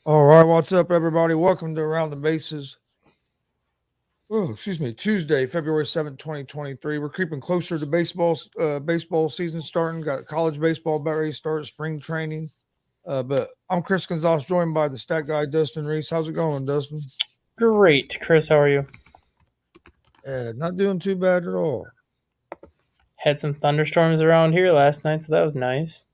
All right, what's up, everybody? Welcome to Around the Bases. Oh, excuse me. Tuesday, February 7th, 2023. We're creeping closer to baseball season starting. Got college baseball about ready to start, spring training. But I'm Chris Gonzalez, joined by the stat guy Dustin Reese. How's it going, Dustin? Great, Chris. How are you? Not doing too bad at all. Had some thunderstorms around here last night, so that was nice.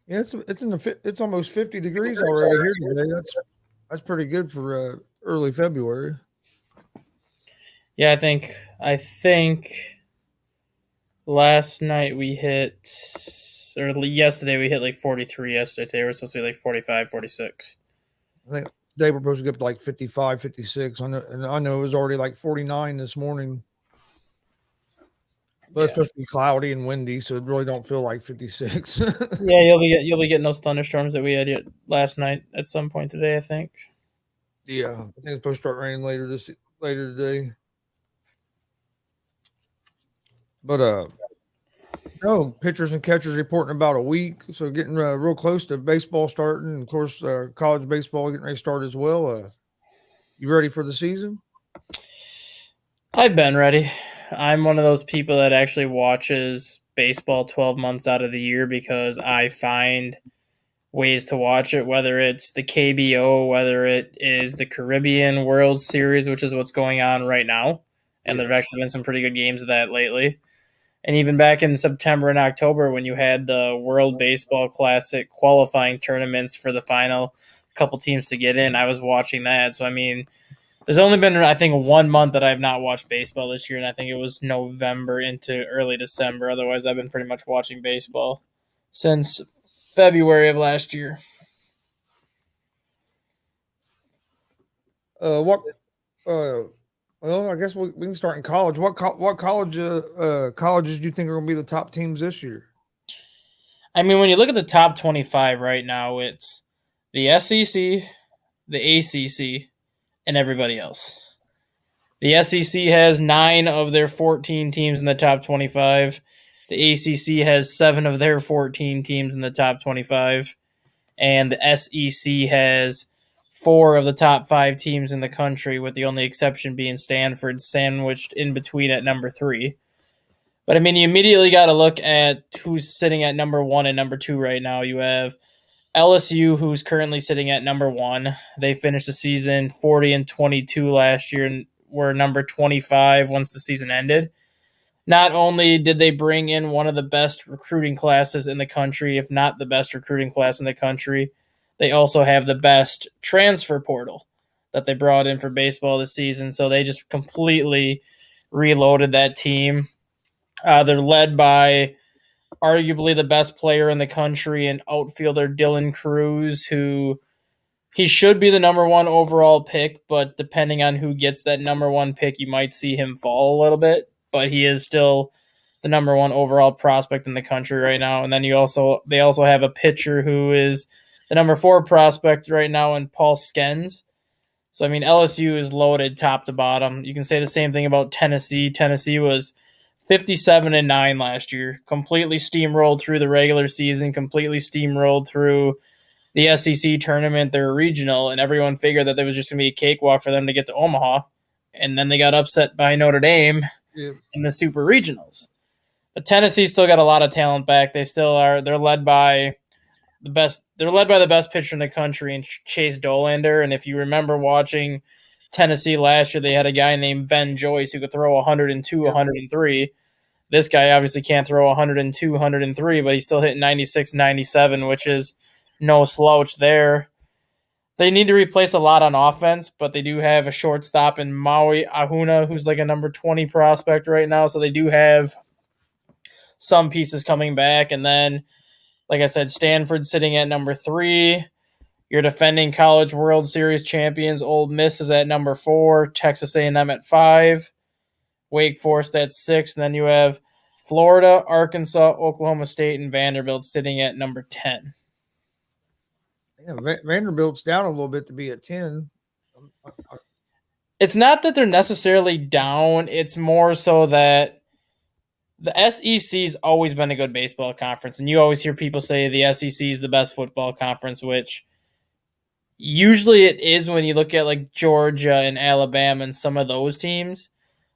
Yeah, it's almost 50 degrees already here today. That's pretty good for early February. Yeah, I think last night we hit, or yesterday we hit like 43. Yesterday, today we're supposed to be like 45, 46. I think today we're supposed to get up to like 55, 56. I know it was already like 49 this morning. But it's Yeah, supposed to be cloudy and windy, so it really don't feel like 56. yeah. You'll be getting those thunderstorms that we had last night at some point today. I think. Yeah, I think it's supposed to start raining later today. But no pitchers and catchers reporting about a week, so getting real close to baseball starting. And of course, college baseball getting ready to start as well. You ready for the season? I've been ready. I'm one of those people that actually watches baseball 12 months out of the year because I find ways to watch it, whether it's the KBO, whether it is the Caribbean World Series, which is what's going on right now. And there Yeah, have actually been some pretty good games of that lately. And even back in September and October, when you had the World Baseball Classic qualifying tournaments for the final couple teams to get in, I was watching that. So, I mean, there's only been, I think, 1 month that I've not watched baseball this year, and I think it was November into early December. Otherwise, I've been pretty much watching baseball since February of last year. what? Uh, well, I guess we can start in college. What college colleges do you think are going to be the top teams this year? I mean, when you look at the top 25 right now, it's the SEC, the ACC, and everybody else. The SEC has 9 of their 14 teams in the top 25. The ACC has 7 of their 14 teams in the top 25. And the SEC has 4 of the top 5 teams in the country, with the only exception being Stanford, sandwiched in between at number 3. But I mean, you immediately got to look at who's sitting at number 1 and number 2 right now. You have LSU, who's currently sitting at number 1. They finished the season 40-22 last year and were number 25 once the season ended. Not only did they bring in one of the best recruiting classes in the country, if not the best recruiting class in the country, they also have the best transfer portal that they brought in for baseball this season. So they just completely reloaded that team. They're led by arguably the best player in the country and outfielder Dylan Cruz, who he should be the number 1 overall pick, but depending on who gets that number 1 pick, you might see him fall a little bit. But he is still the number 1 overall prospect in the country right now. And then they also have a pitcher who is the number 4 prospect right now in Paul Skens. So I mean, LSU is loaded top to bottom. You can say the same thing about Tennessee. Tennessee was 57-9 last year, completely steamrolled through the regular season, completely steamrolled through the SEC tournament, their regional, and everyone figured that there was just going to be a cakewalk for them to get to Omaha. And then they got upset by Notre Dame Yeah, in the super regionals. But Tennessee still got a lot of talent back. They still are. They're led by the best. They're led by the best pitcher in the country, and Chase Dolander. And if you remember watching Tennessee last year, they had a guy named Ben Joyce who could throw 102, yeah. 103. This guy obviously can't throw 102, 103, but he's still hitting 96, 97, which is no slouch there. They need to replace a lot on offense, but they do have a shortstop in Maui Ahuna, who's like a number 20 prospect right now. So they do have some pieces coming back. And then, like I said, Stanford sitting at number 3. Your defending College World Series champions, Ole Miss, is at number 4. Texas A&M at 5. Wake Forest at 6. And then you have Florida, Arkansas, Oklahoma State, and Vanderbilt sitting at number 10. Yeah, Vanderbilt's down a little bit to be at 10. I It's not that they're necessarily down. It's more so that the SEC's always been a good baseball conference, and you always hear people say the SEC is the best football conference, which usually it is when you look at like Georgia and Alabama and some of those teams.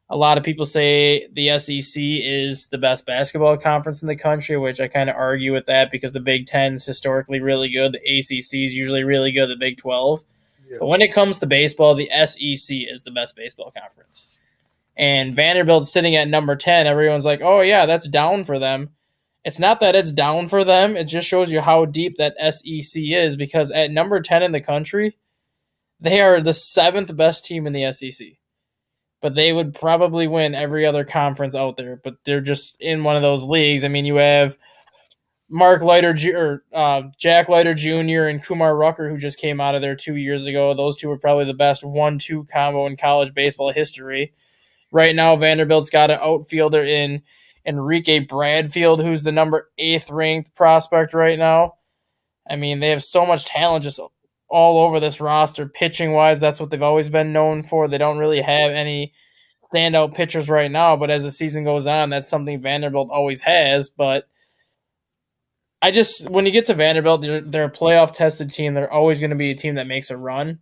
A lot of people say the SEC is the best basketball conference in the country, which I kind of argue with that because the Big Ten is historically really good. The ACC is usually really good. The Big 12. Yeah. But when it comes to baseball, the SEC is the best baseball conference. And Vanderbilt's sitting at number 10. Everyone's like, oh, yeah, that's down for them. It's not that it's down for them. It just shows you how deep that SEC is because at number 10 in the country, they are the 7th best team in the SEC. But they would probably win every other conference out there. But they're just in one of those leagues. I mean, you have Jack Leiter Jr. and Kumar Rucker, who just came out of there 2 years ago. Those two were probably the best 1-2 combo in college baseball history. Right now, Vanderbilt's got an outfielder in Enrique Bradfield, who's the number 8th ranked prospect right now. I mean, they have so much talent just all over this roster. Pitching wise, that's what they've always been known for. They don't really have any standout pitchers right now, but as the season goes on, that's something Vanderbilt always has. But when you get to Vanderbilt, they're a playoff tested team. They're always going to be a team that makes a run.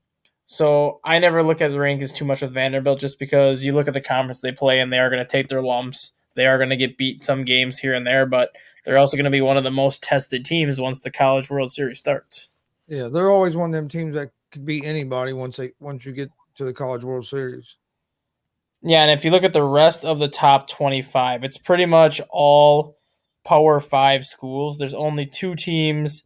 So I never look at the rankings too much with Vanderbilt just because you look at the conference they play and they are going to take their lumps. They are going to get beat some games here and there, but they're also going to be one of the most tested teams once the College World Series starts. Yeah, they're always one of them teams that could beat anybody once you get to the College World Series. Yeah, and if you look at the rest of the top 25, it's pretty much all Power 5 schools. There's only 2 teams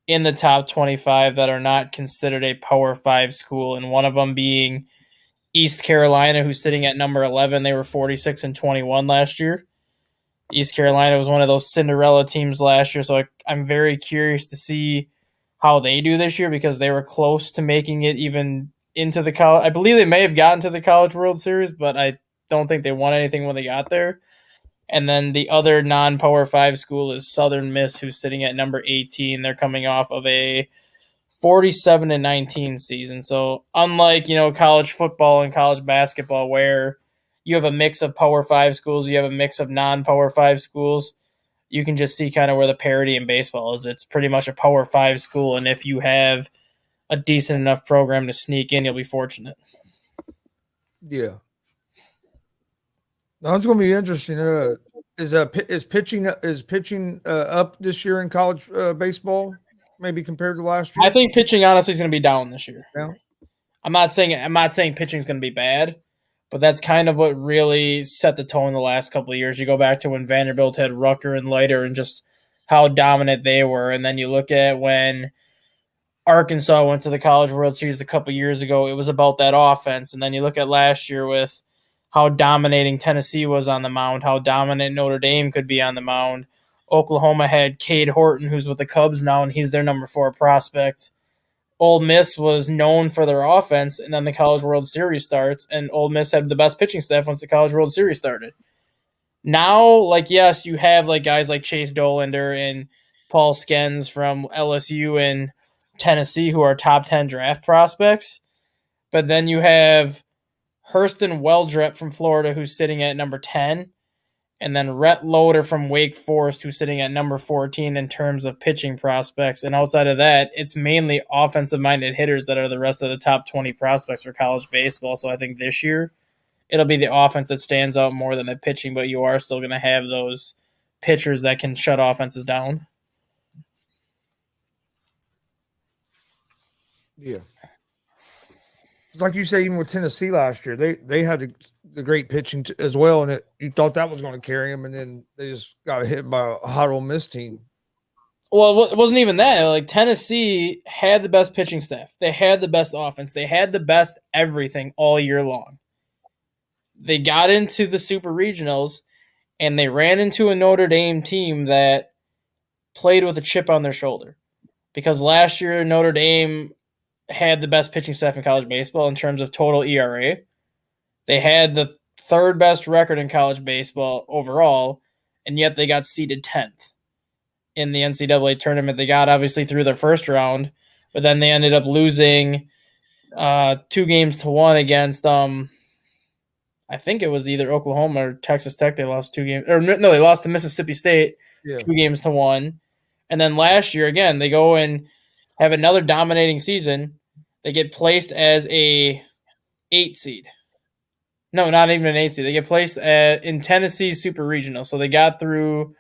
in the top 25 that are not considered a Power 5 school, and one of them being East Carolina, who's sitting at number 11. They were 46-21 last year. East Carolina was one of those Cinderella teams last year, so I'm very curious to see how they do this year because they were close to making it even into the college. I believe they may have gotten to the College World Series, but I don't think they won anything when they got there. And then the other non-Power 5 school is Southern Miss, who's sitting at number 18. They're coming off of a 47-19 season. So unlike, college football and college basketball where you have a mix of Power 5 schools, you have a mix of non-Power 5 schools, you can just see kind of where the parity in baseball is. It's pretty much a Power 5 school, and if you have a decent enough program to sneak in, you'll be fortunate. Yeah. Now it's going to be interesting. Is pitching up this year in college baseball, maybe compared to last year? I think pitching honestly is going to be down this year. Yeah. I'm not saying pitching is going to be bad, but that's kind of what really set the tone the last couple of years. You go back to when Vanderbilt had Rucker and Leiter and just how dominant they were, and then you look at when Arkansas went to the College World Series a couple years ago. It was about that offense, and then you look at last year with how dominating Tennessee was on the mound, how dominant Notre Dame could be on the mound. Oklahoma had Cade Horton, who's with the Cubs now, and he's their number 4 prospect. Ole Miss was known for their offense, and then the College World Series starts, and Ole Miss had the best pitching staff once the College World Series started. Now, yes, you have guys like Chase Dollander and Paul Skens from LSU and Tennessee who are top 10 draft prospects, but then you have Hurston Weldrep from Florida who's sitting at number 10, and then Rhett Loader from Wake Forest who's sitting at number 14 in terms of pitching prospects. And outside of that, it's mainly offensive-minded hitters that are the rest of the top 20 prospects for college baseball. So I think this year it'll be the offense that stands out more than the pitching, but you are still going to have those pitchers that can shut offenses down. Yeah. It's like you say, even with Tennessee last year, they had the great pitching as well, and you thought that was going to carry them, and then they just got hit by a hot Ole Miss team. Well, it wasn't even that. Tennessee had the best pitching staff. They had the best offense. They had the best everything all year long. They got into the Super Regionals, and they ran into a Notre Dame team that played with a chip on their shoulder. Because last year, Notre Dame had the best pitching staff in college baseball in terms of total ERA. They had the 3rd best record in college baseball overall, and yet they got seeded 10th in the NCAA tournament. They got obviously through their first round, but then they ended up losing 2-1 against I I think it was either Oklahoma or Texas Tech. They lost 2 games, or no, they lost to Mississippi State Yeah. 2 games to 1. And then last year again, they go and have another dominating season. They get placed as a 8 seed. No, not even an 8 seed. They get placed in Tennessee's Super Regional. So they got through.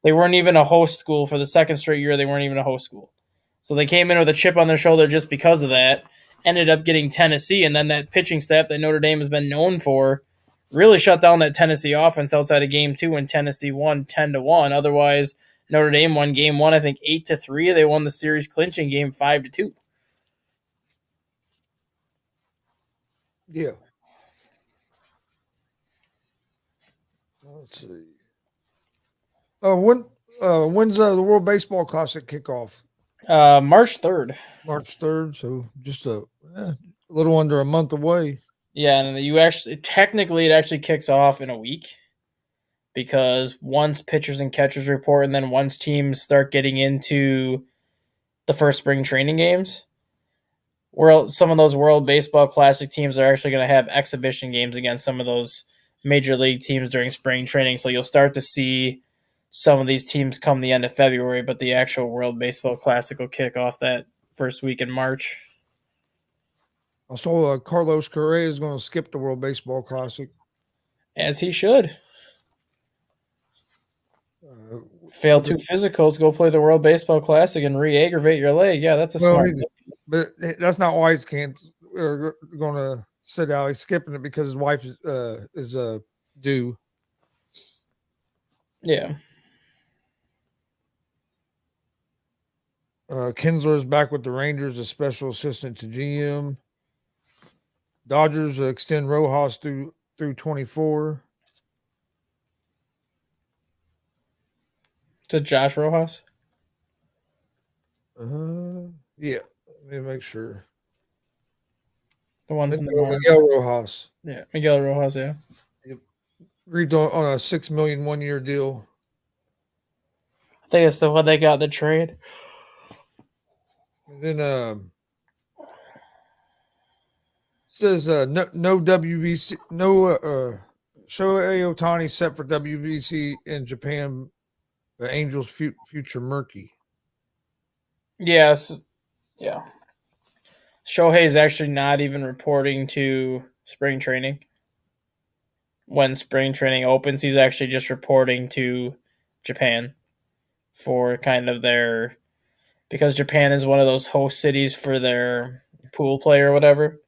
They weren't even a host school for the second straight year. They weren't even a host school. So they came in with a chip on their shoulder just because of that. Ended up getting Tennessee, and then that pitching staff that Notre Dame has been known for really shut down that Tennessee offense outside of game 2 when Tennessee won 10-1. Otherwise, Notre Dame won game 1, I think 8-3. They won the series clinching game 5-2. Yeah. Let's see. When's the World Baseball Classic kickoff? March 3rd. March 3rd. So just a little under a month away. Yeah, and you actually technically it actually kicks off in a week because once pitchers and catchers report, and then once teams start getting into the first spring training games, some of those World Baseball Classic teams are actually going to have exhibition games against some of those major league teams during spring training. So you'll start to see some of these teams come the end of February, but the actual World Baseball Classic will kick off that first week in March. I saw Carlos Correa is going to skip the World Baseball Classic. As he should. Fail 2 physicals, go play the World Baseball Classic and re-aggravate your leg. Yeah, that's a smart. But that's not why he's going to sit out. He's skipping it because his wife is due. Yeah. Kinsler is back with the Rangers as special assistant to GM. Dodgers extend Rojas through 24. To Josh Rojas? Yeah. Let me make sure. The one from the Miguel Rojas. Yeah, Miguel Rojas, yeah. Agreed on a $6 million 1-year deal. I think it's the one they got in the trade. And then says no WBC, no Shohei Ohtani set for WBC in Japan. The Angels' future murky. Yes. Yeah. Shohei is actually not even reporting to spring training. When spring training opens, he's actually just reporting to Japan for kind of their, because Japan is one of those host cities for their pool play or whatever.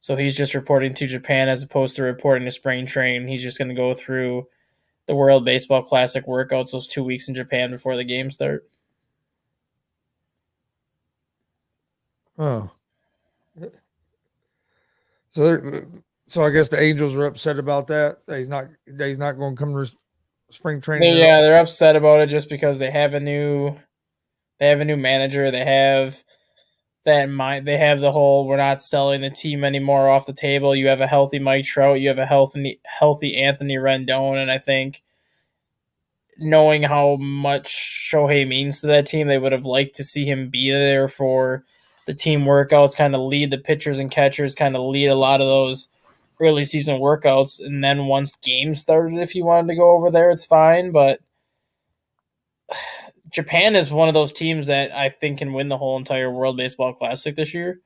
So he's just reporting to Japan as opposed to reporting to spring training. He's just going to go through the World Baseball Classic workouts those 2 weeks in Japan before the games start. Oh. So I guess the Angels are upset about that. He's not going to come to spring training. Yeah, they're upset about it just because they have a new manager. They have that in mind. They have the whole we're not selling the team anymore off the table. You have a healthy Mike Trout. You have a healthy Anthony Rendon, and I think knowing how much Shohei means to that team, they would have liked to see him be there for the team workouts, kind of lead the pitchers and catchers, kind of lead a lot of those early season workouts. And then once games started, if you wanted to go over there, it's fine. But Japan is one of those teams that I think can win the whole entire World Baseball Classic this year.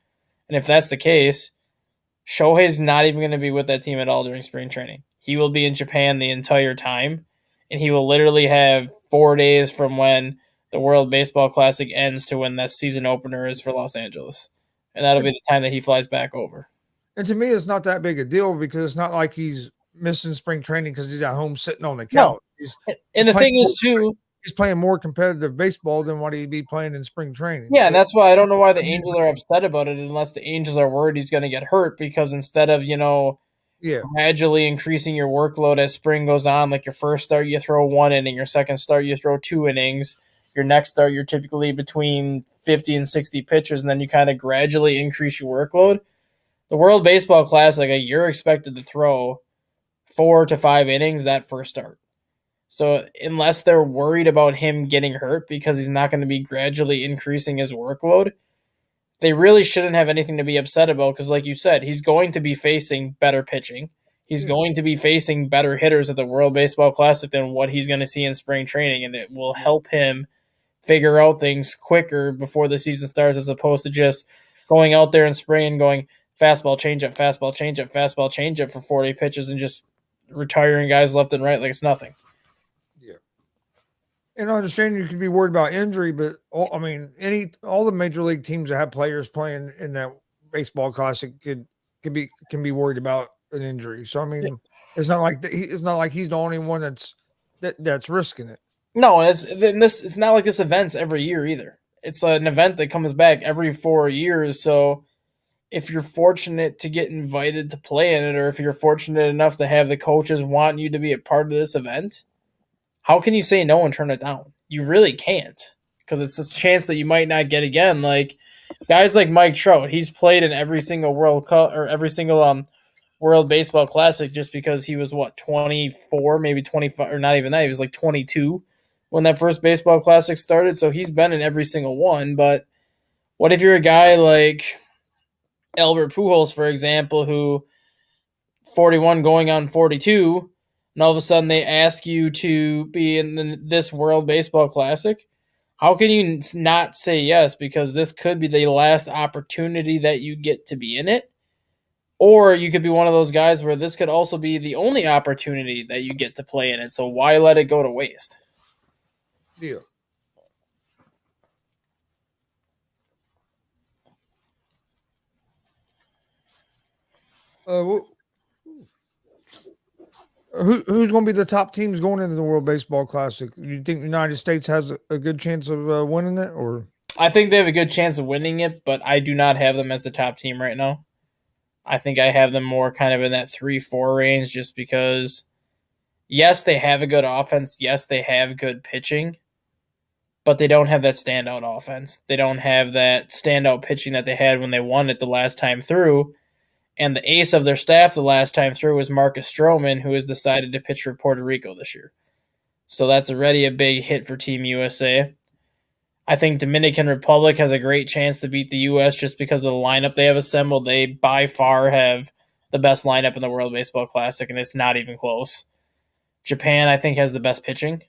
And if that's the case, Shohei's not even going to be with that team at all during spring training. He will be in Japan the entire time, and he will literally have 4 days from when the World Baseball Classic ends to when that season opener is for Los Angeles. And that'll be the time that he flies back over. And to me, it's not that big a deal because it's not like he's missing spring training because he's at home sitting on the couch. No. And the thing is, too, he's playing more competitive baseball than what he'd be playing in spring training. Yeah, and that's why I don't know why the Angels are upset about it unless the Angels are worried he's going to get hurt, because instead of, gradually increasing your workload as spring goes on, like your first start you throw 1 inning, your second start you throw 2 innings, your next start you're typically between 50 and 60 pitches, and then you kind of gradually increase your workload. The World Baseball Classic, you're expected to throw 4 to 5 innings that first start. So unless they're worried about him getting hurt because he's not going to be gradually increasing his workload, they really shouldn't have anything to be upset about because, like you said, he's going to be facing better pitching. He's Yeah. going to be facing better hitters at the World Baseball Classic than what he's going to see in spring training, and it will Yeah. help him figure out things quicker before the season starts, as opposed to just going out there in spring and going fastball, changeup, fastball, changeup, fastball, changeup for 40 pitches and just retiring guys left and right like it's nothing. Yeah. And I understand you could be worried about injury, but I mean, all the major league teams that have players playing in that baseball classic can be worried about an injury. So I mean, it's not like he's the only one that's risking it. No, it's not like this event's every year either. It's an event that comes back every 4 years. So if you're fortunate to get invited to play in it, or if you're fortunate enough to have the coaches want you to be a part of this event, how can you say no and turn it down? You really can't, because it's a chance that you might not get again. Like guys like Mike Trout, he's played in every single World Cup or every single World Baseball Classic just because he was what 24, maybe 25, or not even that. He was like 22 when that first Baseball Classic started. So he's been in every single one. But what if you're a guy like Albert Pujols, for example, who 41 going on 42, and all of a sudden they ask you to be in this World Baseball Classic? How can you not say yes? Because this could be the last opportunity that you get to be in it. Or you could be one of those guys where this could also be the only opportunity that you get to play in it. So why let it go to waste? Yeah. Who's going to be the top teams going into the World Baseball Classic? You think the United States has a good chance of winning it, or I think they have a good chance of winning it, but I do not have them as the top team right now. I think I have them more kind of in that 3-4 range just because, yes, they have a good offense. Yes, they have good pitching, but they don't have that standout offense. They don't have that standout pitching that they had when they won it the last time through. And the ace of their staff the last time through was Marcus Stroman, who has decided to pitch for Puerto Rico this year. So that's already a big hit for Team USA. I think Dominican Republic has a great chance to beat the U.S. just because of the lineup they have assembled. They by far have the best lineup in the World Baseball Classic, and it's not even close. Japan, I think, has the best pitching.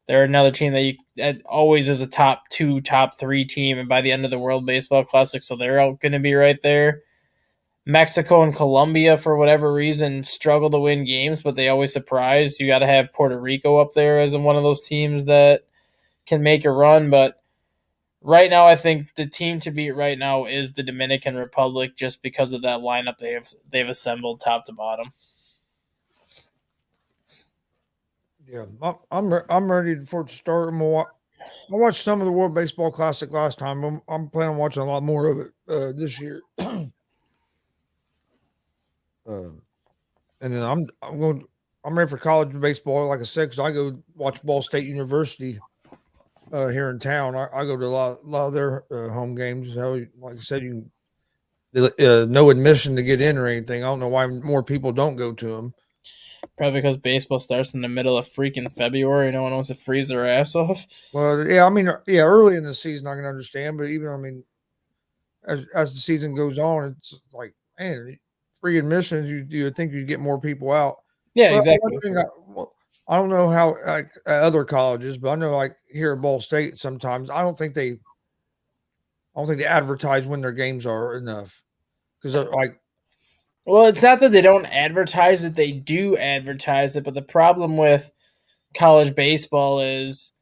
They're another team that always is a top 2, top 3 team, and by the end of the World Baseball Classic, so they're all going to be right there. Mexico and Colombia, for whatever reason, struggle to win games, but they always surprise. You got to have Puerto Rico up there as one of those teams that can make a run, but right now, I think the team to beat right now is the Dominican Republic, just because of that lineup they've assembled top to bottom. yeah, I'm ready for it to start. I watched some of the World Baseball Classic last time. I'm planning on watching a lot more of it this year. uh, and then I'm ready for college baseball. Like I said, because I go watch Ball State University here in town. I go to a lot of their home games. Like I said, no admission to get in or anything. I don't know why more people don't go to them. Probably because baseball starts in the middle of freaking February. No one wants to freeze their ass off. Well, yeah, I mean, yeah, early in the season I can understand, but even I mean, as the season goes on, it's like, man, free admissions. You would think you'd get more people out. Yeah, Well, one exactly. thing I don't know how like at other colleges, but I know like here at Ball State sometimes I don't think they advertise when their games are enough because like Well, it's not that they don't advertise it; they do advertise it. But the problem with college baseball is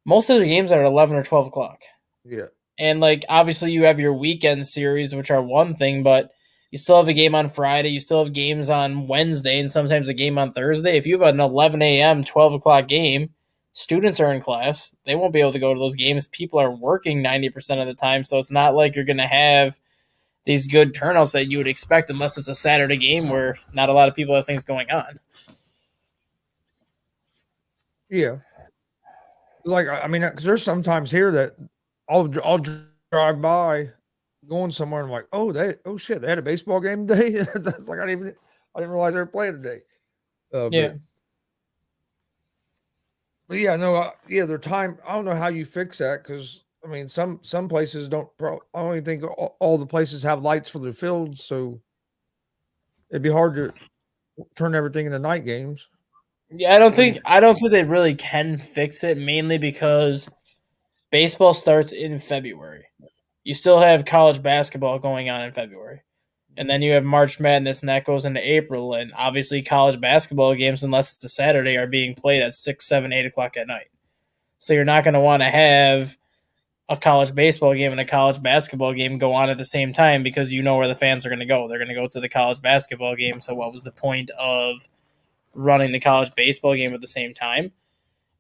most of the games are at 11 or 12 o'clock. yeah, And like obviously you have your weekend series, which are one thing, but you still have a game on Friday, you still have games on Wednesday, and sometimes a game on Thursday. If you have an 11 a.m., 12 o'clock game, students are in class. They won't be able to go to those games. People are working 90% of the time, so it's not like you're going to have these good turnouts that you would expect unless it's a Saturday game where not a lot of people have things going on. yeah. Like I mean, because there's sometimes here that I'll drive by going somewhere and I'm like, oh shit, they had a baseball game today. That's like I didn't realize they were playing today. Uh, Yeah. but but yeah, no, yeah, their time. I don't know how you fix that because I mean, some places don't. I don't even think all the places have lights for their fields, so it'd be hard to. turn everything into night games. Yeah, I don't think they really can fix it, mainly because baseball starts in February. You still have college basketball going on in February. And then you have March Madness, and that goes into April. And obviously, college basketball games, unless it's a Saturday, are being played at 6, 7, 8 o'clock at night. So you're not going to want to have a college baseball game and a college basketball game go on at the same time because you know where the fans are going to go. They're going to go to the college basketball game. So what was the point of running the college baseball game at the same time?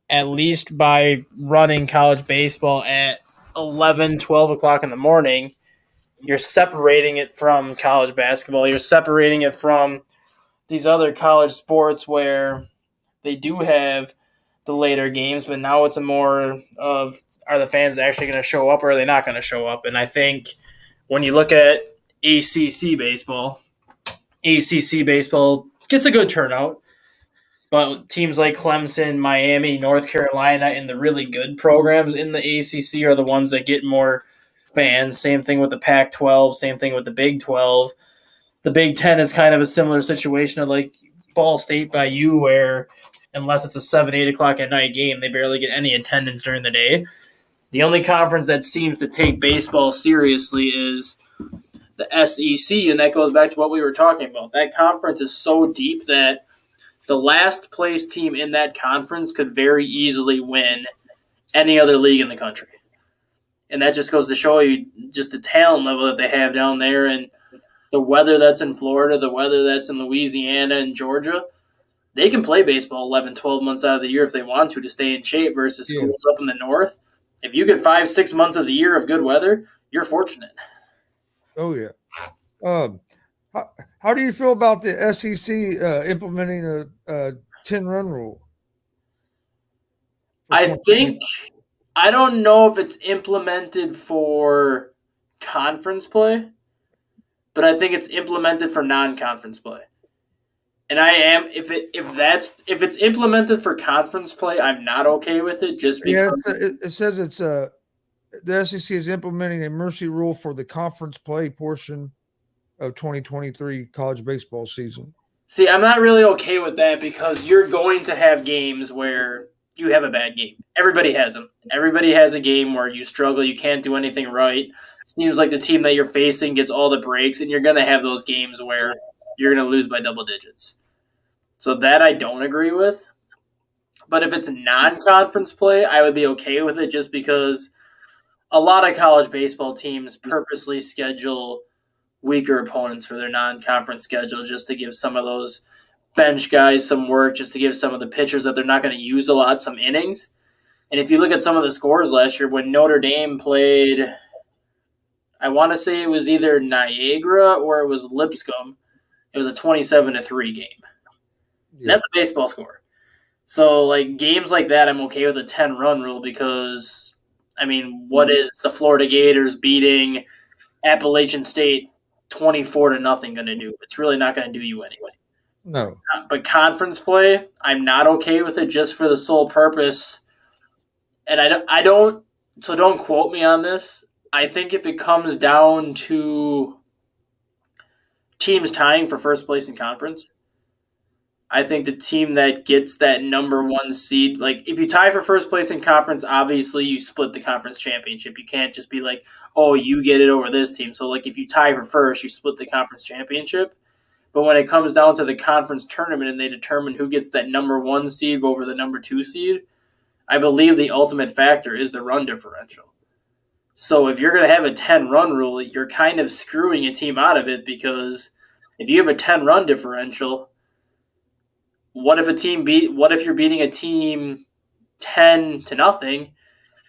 At least by running college baseball at 11, 12 o'clock in the morning, you're separating it from college basketball. You're separating it from these other college sports where they do have the later games, but now it's a more of, are the fans actually going to show up or are they not going to show up? And I think when you look at ACC baseball gets a good turnout, but teams like Clemson, Miami, North Carolina, and the really good programs in the ACC are the ones that get more fans. Same thing with the Pac 12, same thing with the Big 12. The Big 10 is kind of a similar situation of like Ball State by you, where unless it's a 7, 8 o'clock at night game, they barely get any attendance during the day. The only conference that seems to take baseball seriously is the SEC, and that goes back to what we were talking about. That conference is so deep that the last place team in that conference could very easily win any other league in the country. And that just goes to show you just the talent level that they have down there and the weather that's in Florida, the weather that's in Louisiana and Georgia. They can play baseball 11, 12 months out of the year if they want to stay in shape versus Yeah. schools up in the north. If you get 5, 6 months of the year of good weather, you're fortunate. Oh yeah. Um, how do you feel about the SEC implementing a 10-run rule? I think I don't know if it's implemented for conference play, but I think it's implemented for non-conference play. And I am if it's implemented for conference play, I'm not okay with it just Yeah, because it says it's the SEC is implementing a mercy rule for the conference play portion of 2023 college baseball season. see, I'm not really okay with that because you're going to have games where you have a bad game. Everybody has them. Everybody has a game where you struggle, you can't do anything right. Seems like the team that you're facing gets all the breaks, and you're going to have those games where you're going to lose by double digits. So that I don't agree with. But if it's non-conference play, I would be okay with it just because a lot of college baseball teams purposely schedule weaker opponents for their non-conference schedule just to give some of those bench guys some work, just to give some of the pitchers that they're not going to use a lot some innings. And if you look at some of the scores last year, when Notre Dame played, I want to say it was either Niagara or it was Lipscomb. It was a 27-3 game. Yeah. That's a baseball score. So, like, games like that, I'm okay with a 10-run rule because, I mean, what is the Florida Gators beating Appalachian State 24-0 going to do? It's really not going to do you anyway. No. But conference play, I'm not okay with it just for the sole purpose. And I don't, so don't quote me on this. I think if it comes down to teams tying for first place in conference, I think the team that gets that number one seed, like if you tie for first place in conference, obviously you split the conference championship. You can't just be like, oh, you get it over this team. So like if you tie for first, you split the conference championship. But when it comes down to the conference tournament and they determine who gets that number one seed over the number 2 seed, I believe the ultimate factor is the run differential. So if you're going to have a 10-run rule, you're kind of screwing a team out of it because if you have a 10-run differential, what if you're beating a team 10-0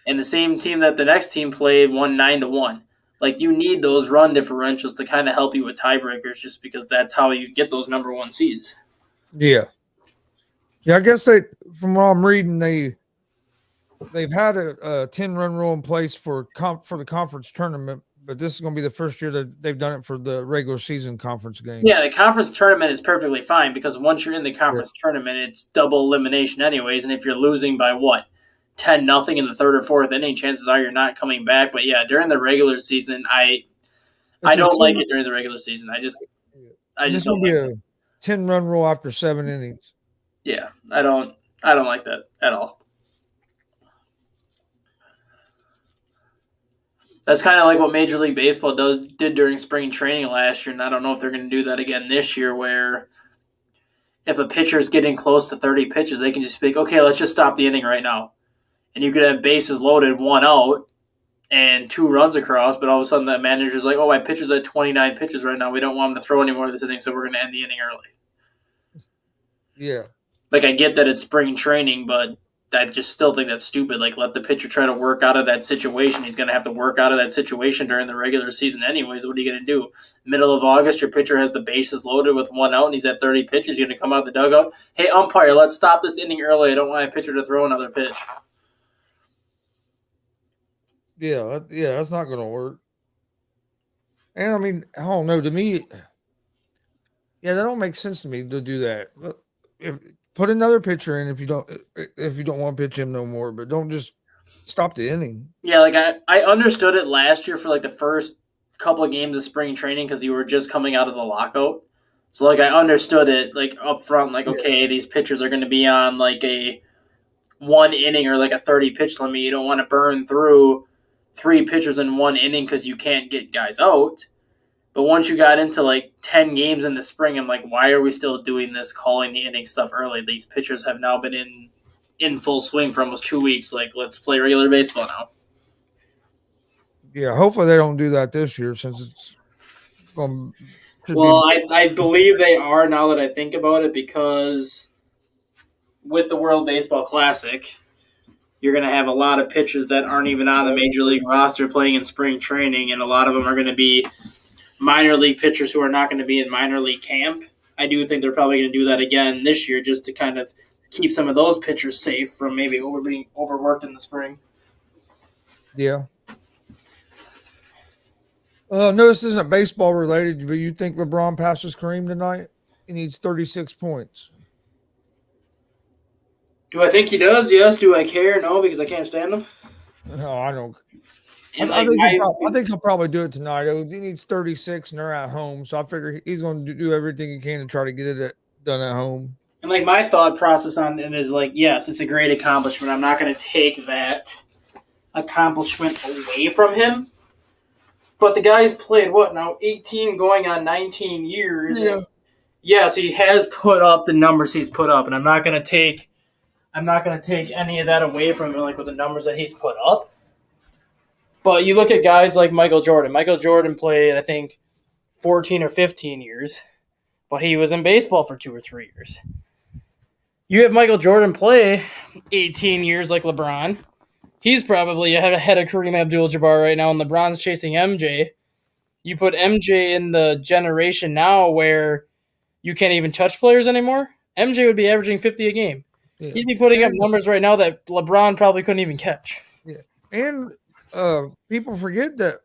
and the same team that the next team played won 9-1? Like, you need those run differentials to kind of help you with tiebreakers just because that's how you get those number one seeds. Yeah. Yeah, I guess from what I'm reading, they've had a 10-run rule in place for the conference tournament, but this is going to be the first year that they've done it for the regular season conference game. Yeah, the conference tournament is perfectly fine because once you're in the conference tournament, it's double elimination anyways, and if you're losing by 10-0 in the third or fourth inning, chances are you're not coming back. But yeah, during the regular season, I don't like it during the regular season. I just This don't will be like a 10-run rule after 7 innings. Yeah, I don't like that at all. That's kind of like what Major League Baseball did during spring training last year, and I don't know if they're going to do that again this year, where if a pitcher's getting close to 30 pitches, they can just be like, okay, let's just stop the inning right now. And you could have bases loaded, 1 out, and 2 runs across, but all of a sudden that manager's like, oh, my pitcher's at 29 pitches right now. We don't want him to throw any more of this inning, so we're going to end the inning early. Yeah. Like, I get that it's spring training, but I just still think that's stupid. Like, let the pitcher try to work out of that situation. He's going to have to work out of that situation during the regular season anyways. What are you going to do? Middle of August, your pitcher has the bases loaded with 1 out, and he's at 30 pitches. You're going to come out the dugout, hey, umpire, let's stop this inning early. I don't want my pitcher to throw another pitch. Yeah, that's not going to work. And I mean, I don't know. To me, that don't make sense to me to do that. Put another pitcher in if you don't want to pitch him no more, but don't just stop the inning. Yeah, like I understood it last year for like the first couple of games of spring training because you were just coming out of the lockout. So like I understood it like up front, like okay, these pitchers are going to be on like a 1 inning or like a 30 pitch limit. You don't want to burn through 3 pitchers in 1 inning because you can't get guys out. But once you got into like 10 games in the spring, I'm like, why are we still doing this, calling the inning stuff early? These pitchers have now been in full swing for almost 2 weeks. Like, let's play regular baseball now. Yeah, hopefully they don't do that this year since it's going to Well, I believe they are now that I think about it because with the World Baseball Classic, you're going to have a lot of pitchers that aren't even on the Major League roster playing in spring training, and a lot of them are going to be minor league pitchers who are not going to be in minor league camp. I do think they're probably going to do that again this year just to kind of keep some of those pitchers safe from maybe being overworked in the spring. Yeah. No, this isn't baseball related, but you think LeBron passes Kareem tonight? He needs 36 points. Do I think he does? Yes. Do I care? No, because I can't stand him. No, I don't. And I think he'll probably do it tonight. He needs 36, and they're at home, so I figure he's going to do everything he can to try to get it done at home. And like my thought process on it is like, yes, it's a great accomplishment. I'm not going to take that accomplishment away from him. But the guy's played, 18 going on 19 years. Yeah. Yes, he has put up the numbers he's put up, and I'm not going to take any of that away from him, like with the numbers that he's put up. But you look at guys like Michael Jordan. Michael Jordan played, I think, 14 or 15 years, but he was in baseball for 2 or 3 years. You have Michael Jordan play 18 years like LeBron. He's probably ahead of Kareem Abdul-Jabbar right now, and LeBron's chasing MJ. You put MJ in the generation now where you can't even touch players anymore. MJ would be averaging 50 a game. Yeah. He'd be putting up numbers right now that LeBron probably couldn't even catch. Yeah, and people forget that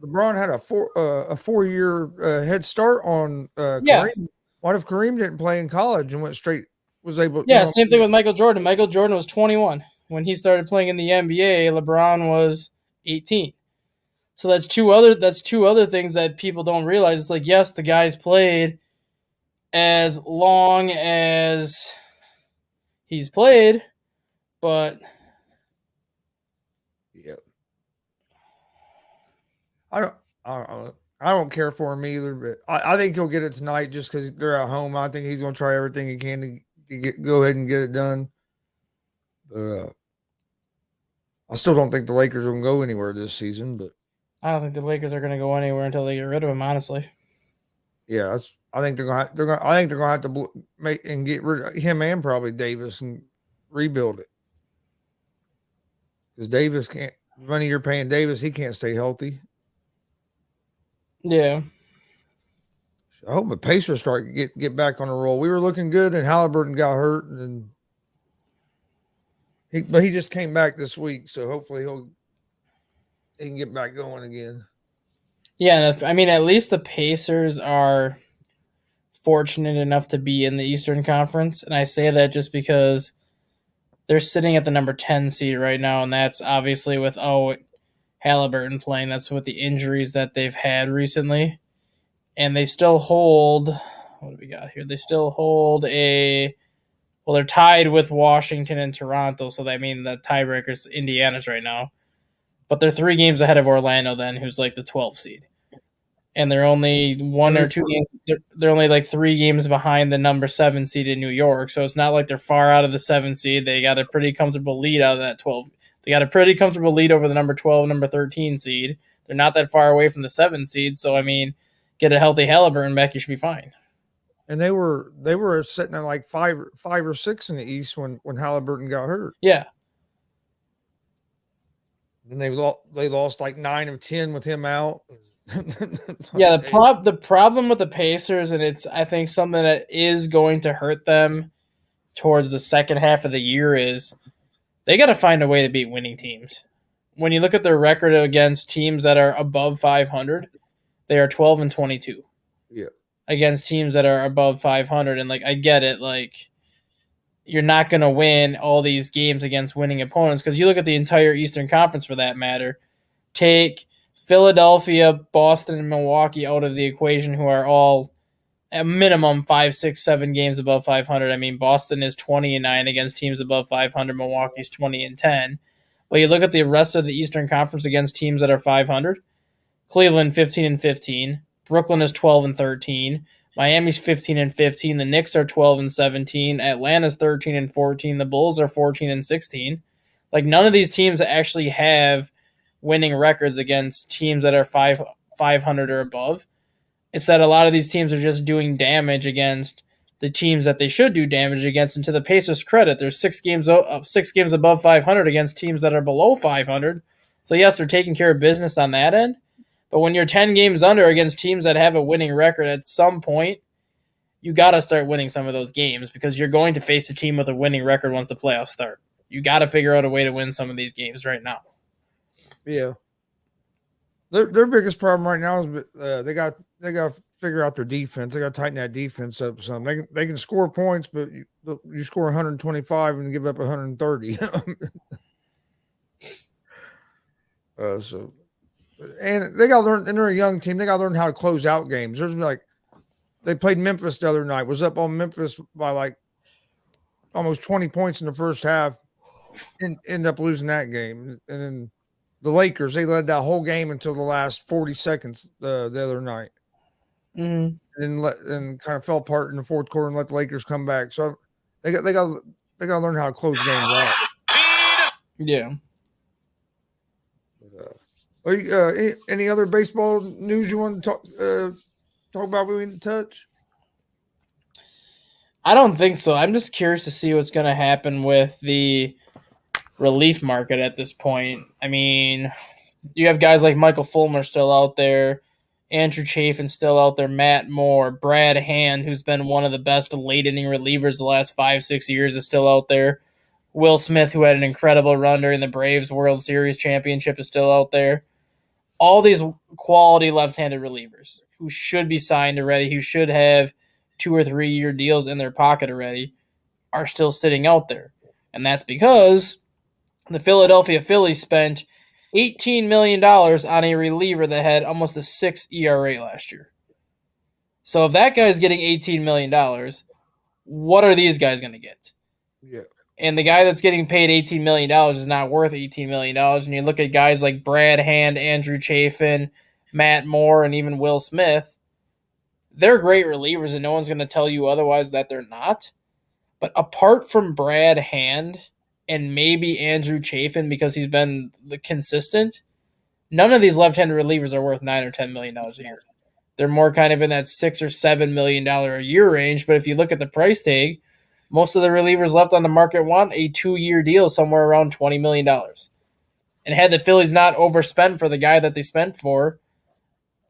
LeBron had a 4-year head start on Kareem. What if Kareem didn't play in college and went straight? Was able? Yeah, same thing with Michael Jordan. Michael Jordan was 21 when he started playing in the NBA. LeBron was 18. So that's two other things that people don't realize. It's like, yes, the guys played as long as he's played, but yeah, I don't care for him either. But I think he'll get it tonight just because they're at home. I think he's going to try everything he can to go ahead and get it done. But I still don't think the Lakers are going to go anywhere this season. But I don't think the Lakers are going to go anywhere until they get rid of him. Honestly, yeah, I think they're going. I think they're going to have to make and get rid of him and probably Davis and rebuild it because Davis can't. The money you're paying Davis, he can't stay healthy. Yeah. I hope the Pacers start get back on the roll. We were looking good, and Halliburton got hurt, and he just came back this week, so hopefully he can get back going again. Yeah, I mean, at least the Pacers are fortunate enough to be in the Eastern Conference, and I say that just because they're sitting at the number 10 seed right now, and that's obviously without Halliburton playing. That's with the injuries that they've had recently. And they still hold, what do we got here? They still hold a. Well, they're tied with Washington and Toronto, so that means the tiebreaker's Indiana's right now. But they're 3 games ahead of Orlando, then, who's like the 12th seed. And they're only one or two games. They're only like 3 games behind the number 7 seed in New York. So it's not like they're far out of the 7 seed. They got a pretty comfortable lead out of that 12. They got a pretty comfortable lead over the number 12, number 13 seed. They're not that far away from the 7 seed. So I mean, get a healthy Halliburton back, you should be fine. And they were sitting at like five or 6 in the East when Halliburton got hurt. Yeah. And they lost like 9 of 10 with him out. Yeah, the problem with the Pacers, and it's I think something that is going to hurt them towards the second half of the year, is they got to find a way to beat winning teams. When you look at their record against teams that are above 500, they are 12-22. Yeah. Against teams that are above 500, and like I get it, like you're not going to win all these games against winning opponents because you look at the entire Eastern Conference for that matter. Take Philadelphia, Boston, and Milwaukee out of the equation, who are all at minimum 5, 6, 7 games above 500. I mean, Boston is 20-9 against teams above 500. Milwaukee's 20-10. But you look at the rest of the Eastern Conference against teams that are 500. Cleveland 15-15. Brooklyn is 12-13. Miami's 15-15. The Knicks are 12-17. Atlanta's 13-14. The Bulls are 14-16. Like none of these teams actually have winning records against teams that are 500 or above. It's that a lot of these teams are just doing damage against the teams that they should do damage against. And to the Pacers' credit, there's 6 games above 500 against teams that are below 500. So yes, they're taking care of business on that end. But when you're 10 games under against teams that have a winning record, at some point, you got to start winning some of those games because you're going to face a team with a winning record once the playoffs start. You got to figure out a way to win some of these games right now. Yeah. Their biggest problem right now is they got to figure out their defense. They got to tighten that defense up some. They can score points, but you score 125 and give up 130. And they got to learn, and they're a young team. They got to learn how to close out games. There's like, they played Memphis the other night, was up on Memphis by like almost 20 points in the first half, and end up losing that game. And then the Lakers, they led that whole game until the last 40 seconds the other night. Mm-hmm. And kind of fell apart in the fourth quarter and let the Lakers come back. So they got to learn how to close games out. Yeah. Any other baseball news you want to talk about we didn't touch? I don't think so. I'm just curious to see what's going to happen with the relief market at this point. I mean, you have guys like Michael Fulmer still out there, Andrew Chafin still out there, Matt Moore, Brad Hand, who's been one of the best late inning relievers the last 5-6 years, is still out there. Will Smith, who had an incredible run during the Braves World Series championship, is still out there. All these quality left-handed relievers who should be signed already, who should have 2 or 3 year deals in their pocket already, are still sitting out there. And that's because the Philadelphia Phillies spent $18 million on a reliever that had almost a 6 ERA last year. So if that guy's getting $18 million, what are these guys going to get? Yeah. And the guy that's getting paid $18 million is not worth $18 million. And you look at guys like Brad Hand, Andrew Chafin, Matt Moore, and even Will Smith. They're great relievers, and no one's going to tell you otherwise that they're not. But apart from Brad Hand and maybe Andrew Chafin, because he's been consistent, none of these left-handed relievers are worth $9 or $10 million a year. They're more kind of in that $6 or $7 million a year range. But if you look at the price tag, most of the relievers left on the market want a 2-year deal somewhere around $20 million. And had the Phillies not overspent for the guy that they spent for,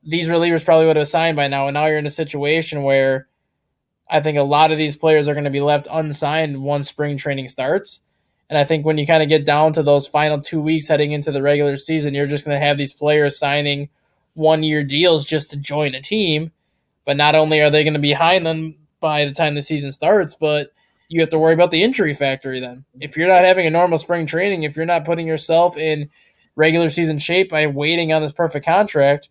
these relievers probably would have signed by now. And now you're in a situation where I think a lot of these players are going to be left unsigned once spring training starts. And I think when you kind of get down to those final 2 weeks heading into the regular season, you're just going to have these players signing 1-year deals just to join a team. But not only are they going to be behind them by the time the season starts, but you have to worry about the injury factory then. If you're not having a normal spring training, if you're not putting yourself in regular season shape by waiting on this perfect contract,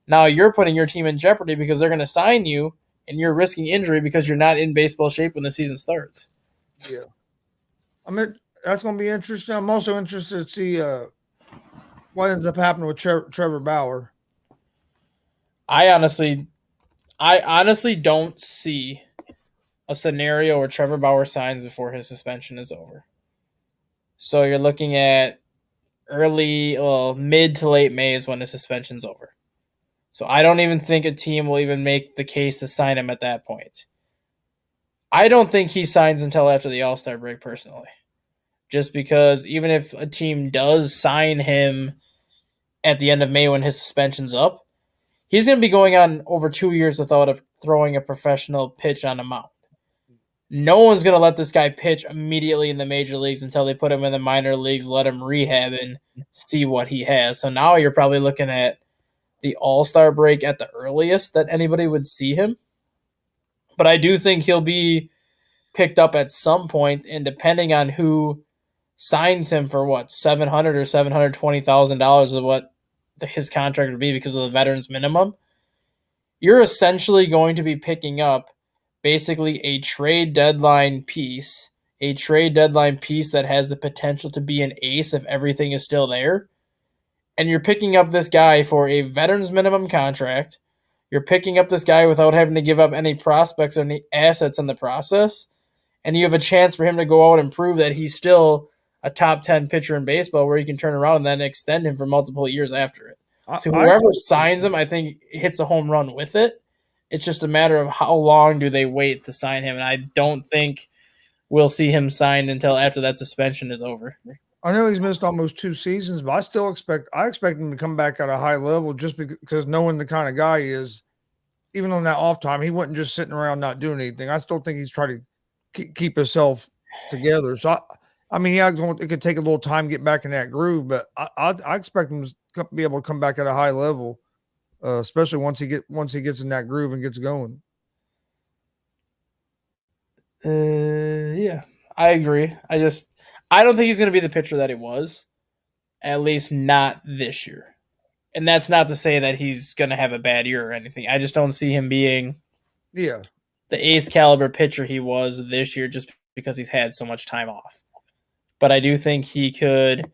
now you're putting your team in jeopardy because they're going to sign you and you're risking injury because you're not in baseball shape when the season starts. Yeah. I mean, that's going to be interesting. I'm also interested to see what ends up happening with Trevor Bauer. I honestly don't see a scenario where Trevor Bauer signs before his suspension is over. So you're looking at mid to late May is when the suspension's over. So I don't even think a team will even make the case to sign him at that point. I don't think he signs until after the All-Star break, personally. Just because even if a team does sign him at the end of May when his suspension's up, he's going to be going on over 2 years without throwing a professional pitch on a mound. No one's going to let this guy pitch immediately in the major leagues until they put him in the minor leagues, let him rehab, and see what he has. So now you're probably looking at the All-Star break at the earliest that anybody would see him. But I do think he'll be picked up at some point, and depending on who signs him for $700,000 or $720,000 of what his contract would be because of the veterans minimum, you're essentially going to be picking up basically a trade deadline piece that has the potential to be an ace if everything is still there. And you're picking up this guy for a veterans minimum contract. You're picking up this guy without having to give up any prospects or any assets in the process. And you have a chance for him to go out and prove that he's still a top 10 pitcher in baseball where you can turn around and then extend him for multiple years after it. So whoever signs him, I think, hits a home run with it. It's just a matter of how long do they wait to sign him. And I don't think we'll see him signed until after that suspension is over. I know he's missed almost 2 seasons, but I expect him to come back at a high level just because knowing the kind of guy he is, even on that off time, he wasn't just sitting around not doing anything. I still think he's trying to keep himself together. So I mean, yeah, it could take a little time to get back in that groove, but I expect him to be able to come back at a high level, especially once he gets in that groove and gets going. Yeah, I agree. I don't think he's going to be the pitcher that he was, at least not this year. And that's not to say that he's going to have a bad year or anything. I just don't see him being the ace caliber pitcher he was this year just because he's had so much time off. But I do think he could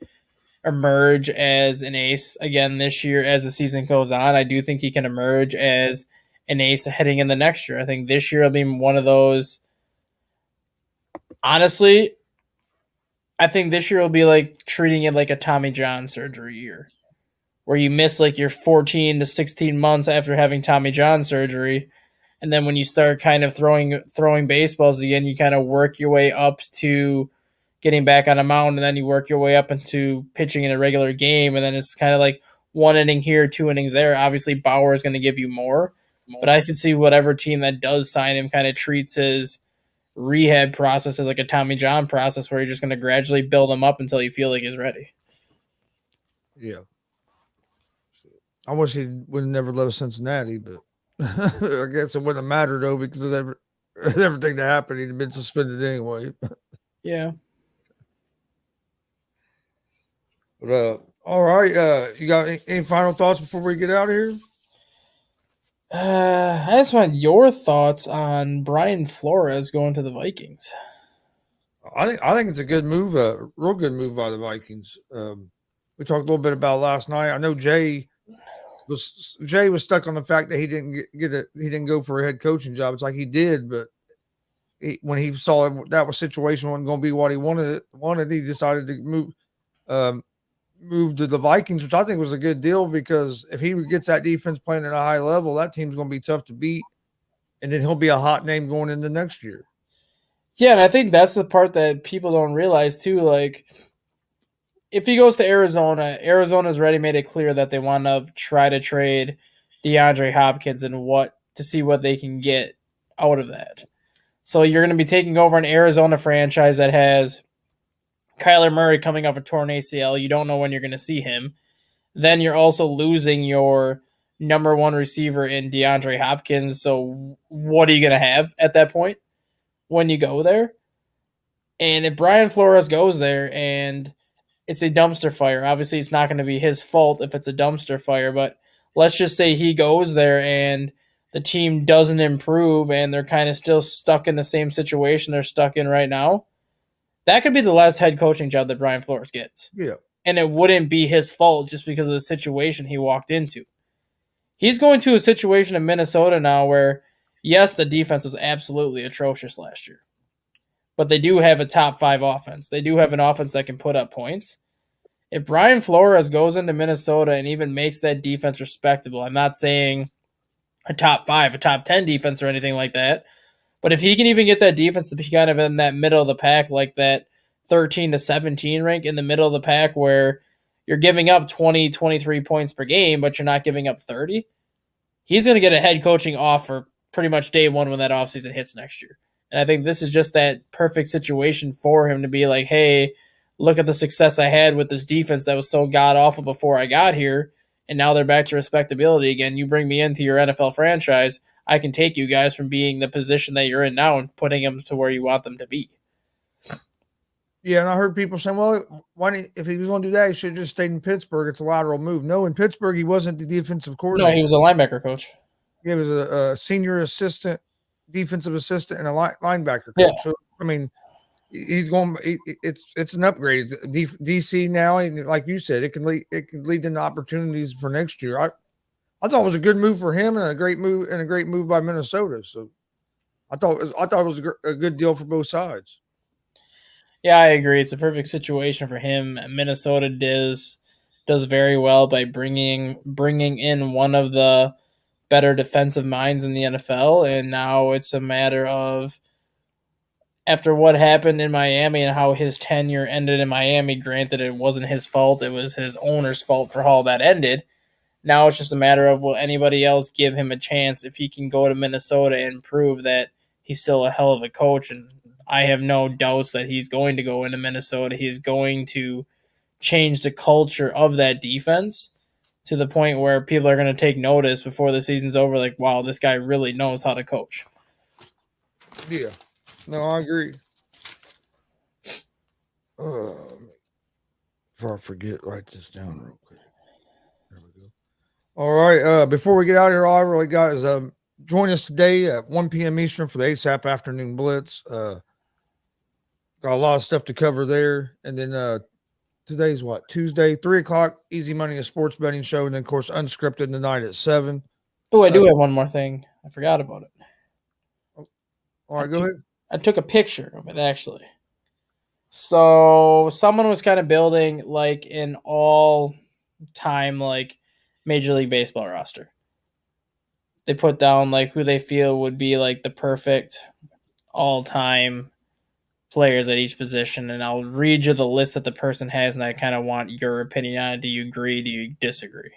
emerge as an ace again this year as the season goes on. I do think he can emerge as an ace heading in the next year. I think this year will be one of those. Honestly, I think this year will be like treating it like a Tommy John surgery year, where you miss like your 14 to 16 months after having Tommy John surgery. And then when you start kind of throwing baseballs again, you kind of work your way up to getting back on a mound, and then you work your way up into pitching in a regular game. And then it's kind of like 1 inning here, 2 innings there. Obviously, Bauer is going to give you more. But I could see whatever team that does sign him kind of treats his rehab process as like a Tommy John process where you're just going to gradually build him up until you feel like he's ready. Yeah. I wish he would have never left Cincinnati, but I guess it wouldn't have mattered though because of everything that happened. He'd have been suspended anyway. Yeah. But all right. You got any final thoughts before we get out of here? I just want your thoughts on Brian Flores going to the Vikings. I think it's a good move, a real good move by the Vikings. We talked a little bit about last night. I know Jay was stuck on the fact that he didn't he didn't go for a head coaching job. It's like he did, but when he saw that was situation wasn't going to be what he wanted, he decided to move to the Vikings, which I think was a good deal because if he gets that defense playing at a high level, that team's going to be tough to beat, and then he'll be a hot name going into next year. Yeah, and I think that's the part that people don't realize too. Like, if he goes to Arizona, Arizona's already made it clear that they want to try to trade DeAndre Hopkins and to see what they can get out of that. So you're going to be taking over an Arizona franchise that has Kyler Murray coming off a torn ACL. You don't know when you're going to see him. Then you're also losing your number one receiver in DeAndre Hopkins. So what are you going to have at that point when you go there? And if Brian Flores goes there and it's a dumpster fire, obviously it's not going to be his fault if it's a dumpster fire, but let's just say he goes there and the team doesn't improve and they're kind of still stuck in the same situation they're stuck in right now, that could be the last head coaching job that Brian Flores gets. Yeah. And it wouldn't be his fault just because of the situation he walked into. He's going to a situation in Minnesota now where, yes, the defense was absolutely atrocious last year, but they do have a top 5 offense. They do have an offense that can put up points. If Brian Flores goes into Minnesota and even makes that defense respectable, I'm not saying a top 5, a top 10 defense or anything like that, but if he can even get that defense to be kind of in that middle of the pack, like that 13 to 17 rank in the middle of the pack where you're giving up 20, 23 points per game, but you're not giving up 30, he's going to get a head coaching offer pretty much day one when that offseason hits next year. And I think this is just that perfect situation for him to be like, hey, look at the success I had with this defense that was so god awful before I got here. And now they're back to respectability again. You bring me into your NFL franchise, I can take you guys from being the position that you're in now and putting them to where you want them to be. Yeah, and I heard people saying, well, if he was going to do that, he should have just stayed in Pittsburgh. It's a lateral move. No, in Pittsburgh, he wasn't the defensive coordinator. No, he was a linebacker coach. He was a senior assistant, defensive assistant, and a linebacker coach. Yeah. So, I mean, he's going. It's an upgrade. It's DC now, and like you said, it can lead into opportunities for next year. I thought it was a good move for him and a great move by Minnesota. So, I thought it was a good deal for both sides. Yeah, I agree. It's a perfect situation for him. Minnesota does very well by bringing in one of the better defensive minds in the NFL, and now it's a matter of, after what happened in Miami and how his tenure ended in Miami, granted it wasn't his fault, it was his owner's fault for how that ended. Now it's just a matter of, will anybody else give him a chance if he can go to Minnesota and prove that he's still a hell of a coach. And I have no doubts that he's going to go into Minnesota. He's going to change the culture of that defense to the point where people are going to take notice before the season's over, like, wow, this guy really knows how to coach. Yeah. No, I agree. Before I forget, write this down real quick. There we go. All right. Before we get out of here, all I really got is join us today at 1 p.m. Eastern for the ASAP Afternoon Blitz. Got a lot of stuff to cover there. And then today's what? Tuesday, 3 o'clock, Easy Money, a sports betting show. And then, of course, Unscripted tonight at 7. Oh, I do have one more thing. I forgot about it. All right, go ahead. I took a picture of it, actually. So someone was kind of building like an all-time like Major League Baseball roster. They put down like who they feel would be like the perfect all-time players at each position, and I'll read you the list that the person has, and I kind of want your opinion on it. Do you agree? Do you disagree?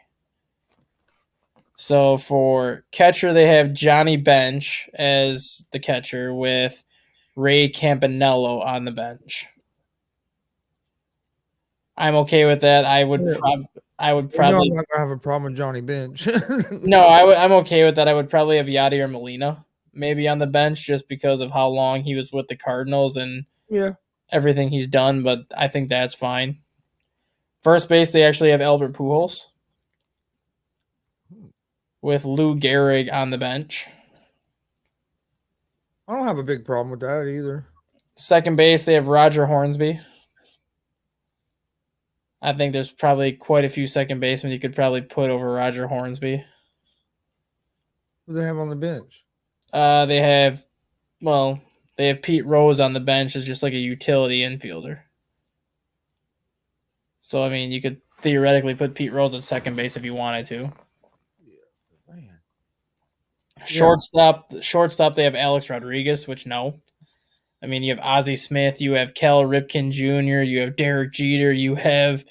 So for catcher, they have Johnny Bench as the catcher with Ray Campanello on the bench. I'm okay with that. I would probably. I'm not gonna have a problem with Johnny Bench. No, I'm okay with that. I would probably have Yadier Molina maybe on the bench just because of how long he was with the Cardinals and everything he's done. But I think that's fine. First base, they actually have Albert Pujols with Lou Gehrig on the bench. I don't have a big problem with that either. Second base, they have Roger Hornsby. I think there's probably quite a few second basemen you could probably put over Roger Hornsby. Who do they have on the bench? They have Pete Rose on the bench as just like a utility infielder. So, I mean, you could theoretically put Pete Rose at second base if you wanted to. Yeah, man. Shortstop, they have Alex Rodriguez, which no. I mean, you have Ozzie Smith, you have Cal Ripken Jr., you have Derek Jeter, you have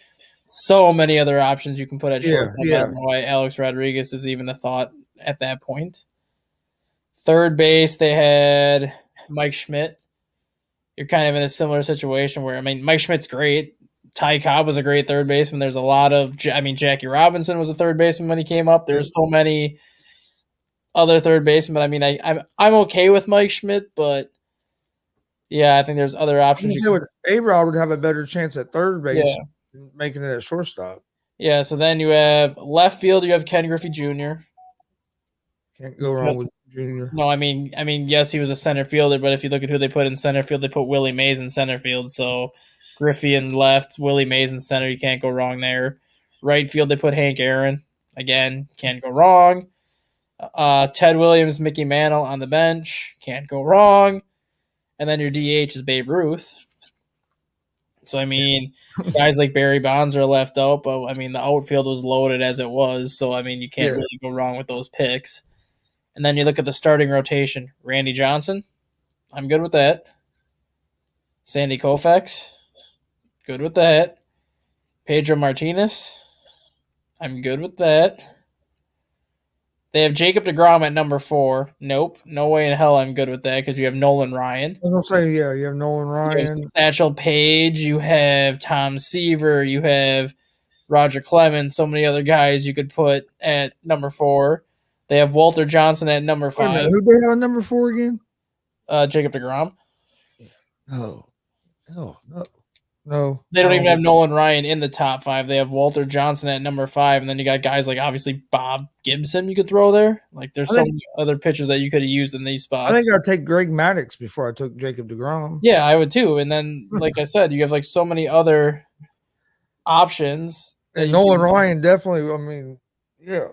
so many other options you can put at shortstop. I don't know why Alex Rodriguez is even a thought at that point. Third base, they had Mike Schmidt. You're kind of in a similar situation where, I mean, Mike Schmidt's great. Ty Cobb was a great third baseman. There's a lot of, Jackie Robinson was a third baseman when he came up. There's so many other third basemen. But I mean, I'm okay with Mike Schmidt, but yeah, I think there's other options. A-Rod would have a better chance at third base than making it at shortstop. Yeah, so then you have left field, you have Ken Griffey Jr. Can't go wrong with Junior. No, I mean, yes, he was a center fielder, but if you look at who they put in center field, they put Willie Mays in center field. So Griffey in left, Willie Mays in center. You can't go wrong there. Right field, they put Hank Aaron. Again, can't go wrong. Ted Williams, Mickey Mantle on the bench. Can't go wrong. And then your DH is Babe Ruth. So, I mean, guys like Barry Bonds are left out, but, I mean, the outfield was loaded as it was. So, I mean, you can't really go wrong with those picks. And then you look at the starting rotation. Randy Johnson, I'm good with that. Sandy Koufax, good with that. Pedro Martinez, I'm good with that. They have Jacob deGrom at number 4. Nope, no way in hell I'm good with that because you have Nolan Ryan. I was gonna say, yeah, you have Nolan Ryan, You have Satchel Paige, you have Tom Seaver, you have Roger Clemens, so many other guys you could put at number 4. They have Walter Johnson at number 5. Who they have on number 4 again? Jacob deGrom. No. No. They don't even have Nolan Ryan in the top 5. They have Walter Johnson at number 5, and then you got guys like obviously Bob Gibson you could throw there. Like there's so many other pitchers that you could have used in these spots. I think I'd take Greg Maddux before I took Jacob deGrom. Yeah, I would too. And then, like I said, you have like so many other options. And Nolan Ryan definitely. I mean, yeah.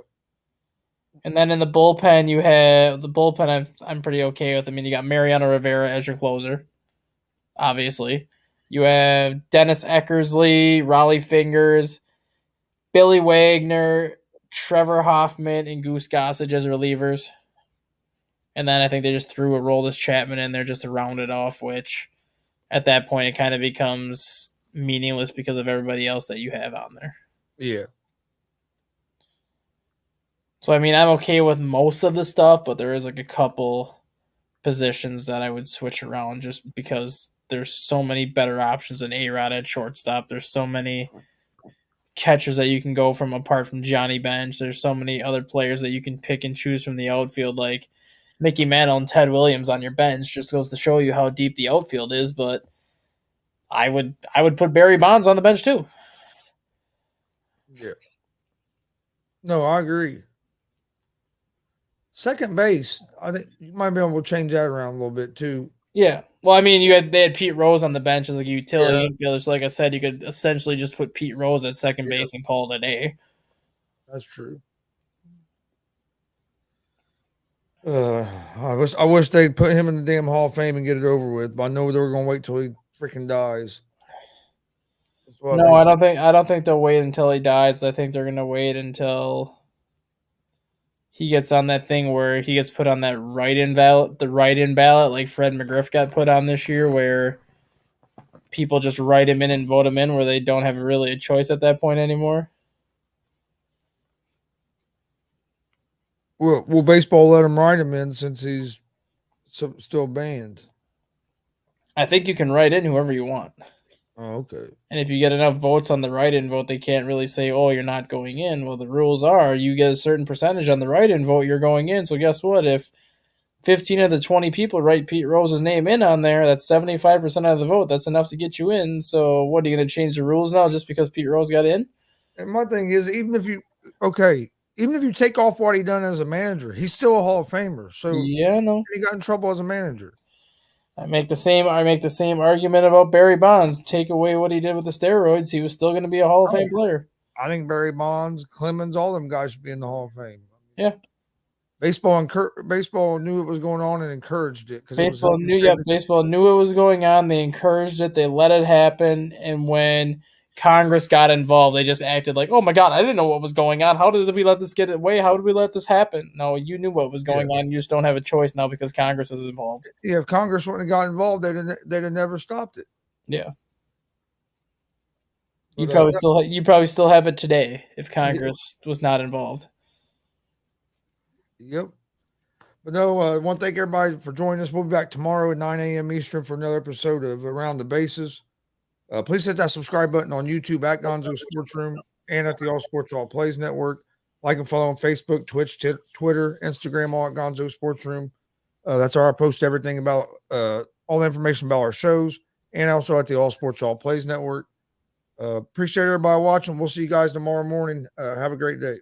And then in the bullpen, you have the bullpen. I'm pretty okay with. I mean, you got Mariano Rivera as your closer, obviously. You have Dennis Eckersley, Raleigh Fingers, Billy Wagner, Trevor Hoffman, and Goose Gossage as relievers. And then I think they just threw Aroldis Chapman in there just to round it off, which at that point it kind of becomes meaningless because of everybody else that you have on there. Yeah. So, I mean, I'm okay with most of the stuff, but there is like a couple positions that I would switch around just because there's so many better options than A-Rod at shortstop. There's so many catchers that you can go from apart from Johnny Bench. There's so many other players that you can pick and choose from the outfield, like Mickey Mantle and Ted Williams on your bench. Just goes to show you how deep the outfield is. But I would put Barry Bonds on the bench too. Yeah. No, I agree. Second base, I think you might be able to change that around a little bit too. Yeah. Well, I mean, they had Pete Rose on the bench as like a utility infielder. So, like I said, you could essentially just put Pete Rose at second base and call it a day. That's true. I wish they'd put him in the damn Hall of Fame and get it over with. But I know they were going to wait till he freaking dies. No, I don't think they'll wait until he dies. I think they're going to wait until he gets on that thing where he gets put on that write-in ballot, like Fred McGriff got put on this year, where people just write him in and vote him in, where they don't have really a choice at that point anymore. Will baseball let him write him in since he's still banned? I think you can write in whoever you want. Oh, okay. And if you get enough votes on the write-in vote, they can't really say, oh, you're not going in. Well, the rules are you get a certain percentage on the write-in vote, you're going in. So guess what? If 15 of the 20 people write Pete Rose's name in on there, that's 75% of the vote. That's enough to get you in. So what, are you going to change the rules now just because Pete Rose got in? And my thing is, even if you take off what he done as a manager, he's still a Hall of Famer. So yeah, no, he got in trouble as a manager. I make the same argument about Barry Bonds. Take away what he did with the steroids, he was still going to be a Hall of Fame player. I think Barry Bonds, Clemens, all them guys should be in the Hall of Fame. Yeah. Baseball knew what was going on and encouraged it. Baseball knew it was going on. They encouraged it. They let it happen. And when Congress got involved, they just acted like, oh my God, I didn't know what was going on. How did we let this get away? How did we let this happen? No, you knew what was going on. You just don't have a choice now because Congress is involved. Yeah, if Congress wouldn't have got involved, they'd have never stopped it. Yeah. You probably still have it today if Congress was not involved. Yep. But no, I want to thank everybody for joining us. We'll be back tomorrow at 9 a.m. Eastern for another episode of Around the Bases. Please hit that subscribe button on YouTube at Gonzo Sports Room and at the All Sports All Plays Network. Like and follow on Facebook, Twitch, Twitter, Instagram, all at Gonzo Sports Room. That's where I post everything about all the information about our shows and also at the All Sports All Plays Network. Appreciate everybody watching. We'll see you guys tomorrow morning. Have a great day.